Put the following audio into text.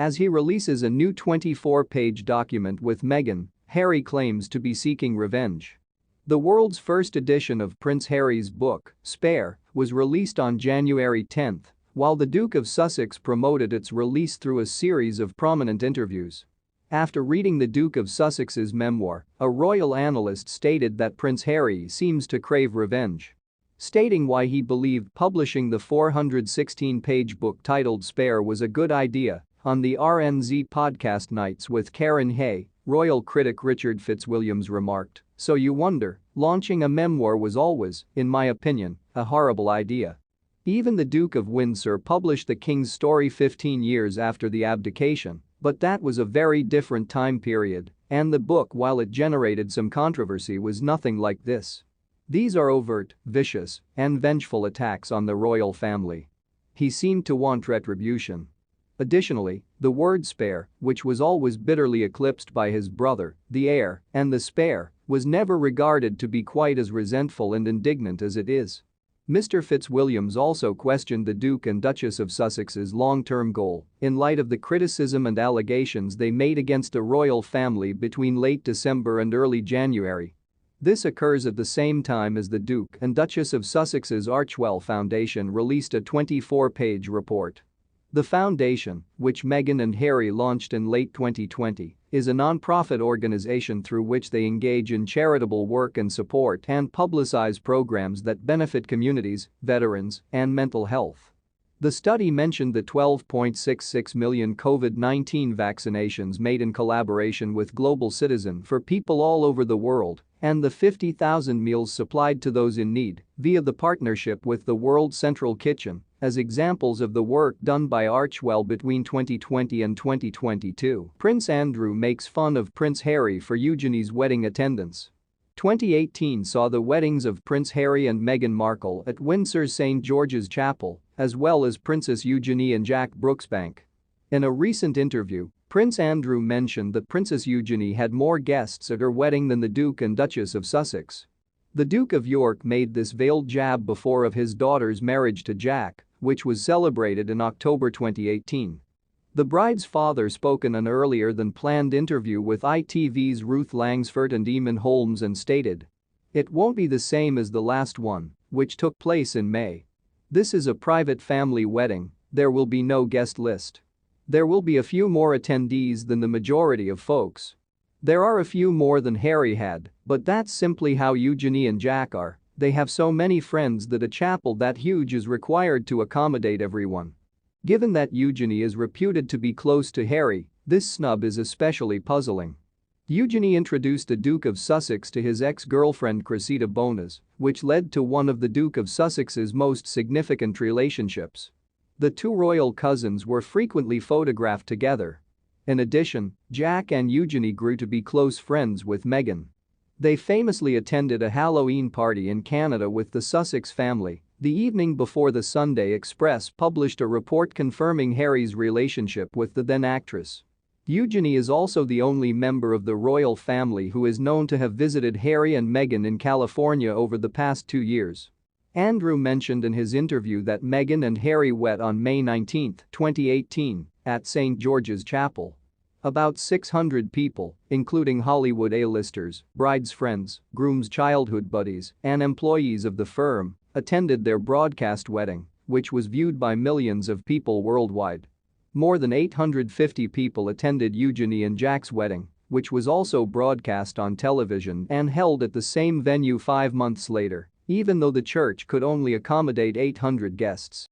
As he releases a new 24-page document with Meghan, Harry claims to be seeking revenge. The world's first edition of Prince Harry's book, Spare, was released on January 10, while the Duke of Sussex promoted its release through a series of prominent interviews. After reading the Duke of Sussex's memoir, a royal analyst stated that Prince Harry seems to crave revenge. Stating why he believed publishing the 416-page book titled Spare was a good idea, on the RNZ podcast Nights with Karyn Hay, royal critic Richard Fitzwilliams remarked, "So you wonder, launching a memoir was always, in my opinion, a horrible idea. Even the Duke of Windsor published the King's story 15 years after the abdication, but that was a very different time period, and the book, while it generated some controversy, was nothing like this. These are overt, vicious, and vengeful attacks on the royal family." He seemed to want retribution. Additionally, the word spare, which was always bitterly eclipsed by his brother, the heir, and the spare, was never regarded to be quite as resentful and indignant as it is. Mr. Fitzwilliams also questioned the Duke and Duchess of Sussex's long-term goal in light of the criticism and allegations they made against the royal family between late December and early January. This occurs at the same time as the Duke and Duchess of Sussex's Archewell Foundation released a 24-page report. The foundation, which Meghan and Harry launched in late 2020, is a non-profit organization through which they engage in charitable work and support and publicize programs that benefit communities, veterans, and mental health. The study mentioned the 12.66 million COVID-19 vaccinations made in collaboration with Global Citizen for people all over the world and the 50,000 meals supplied to those in need via the partnership with the World Central Kitchen as examples of the work done by Archewell between 2020 and 2022. Prince Andrew makes fun of Prince Harry for Eugenie's wedding attendance. 2018 saw the weddings of Prince Harry and Meghan Markle at Windsor's St. George's Chapel, as well as Princess Eugenie and Jack Brooksbank. In a recent interview, Prince Andrew mentioned that Princess Eugenie had more guests at her wedding than the Duke and Duchess of Sussex. The Duke of York made this veiled jab before of his daughter's marriage to Jack, which was celebrated in October 2018. The bride's father spoke in an earlier-than-planned interview with ITV's Ruth Langsford and Eamon Holmes and stated, "It won't be the same as the last one, which took place in May. This is a private family wedding, there will be no guest list. There will be a few more attendees than the majority of folks. There are a few more than Harry had, but that's simply how Eugenie and Jack are. They have so many friends that a chapel that huge is required to accommodate everyone." Given that Eugenie is reputed to be close to Harry, this snub is especially puzzling. Eugenie introduced the Duke of Sussex to his ex-girlfriend Cressida Bonas, which led to one of the Duke of Sussex's most significant relationships. The two royal cousins were frequently photographed together. In addition, Jack and Eugenie grew to be close friends with Meghan. They famously attended a Halloween party in Canada with the Sussex family the evening before the Sunday Express published a report confirming Harry's relationship with the then actress. Eugenie is also the only member of the royal family who is known to have visited Harry and Meghan in California over the past 2 years. Andrew mentioned in his interview that Meghan and Harry wed on May 19, 2018, at St. George's Chapel. About 600 people, including Hollywood A-listers, bride's friends, groom's childhood buddies, and employees of the firm, attended their broadcast wedding, which was viewed by millions of people worldwide. More than 850 people attended Eugenie and Jack's wedding, which was also broadcast on television and held at the same venue 5 months later, even though the church could only accommodate 800 guests.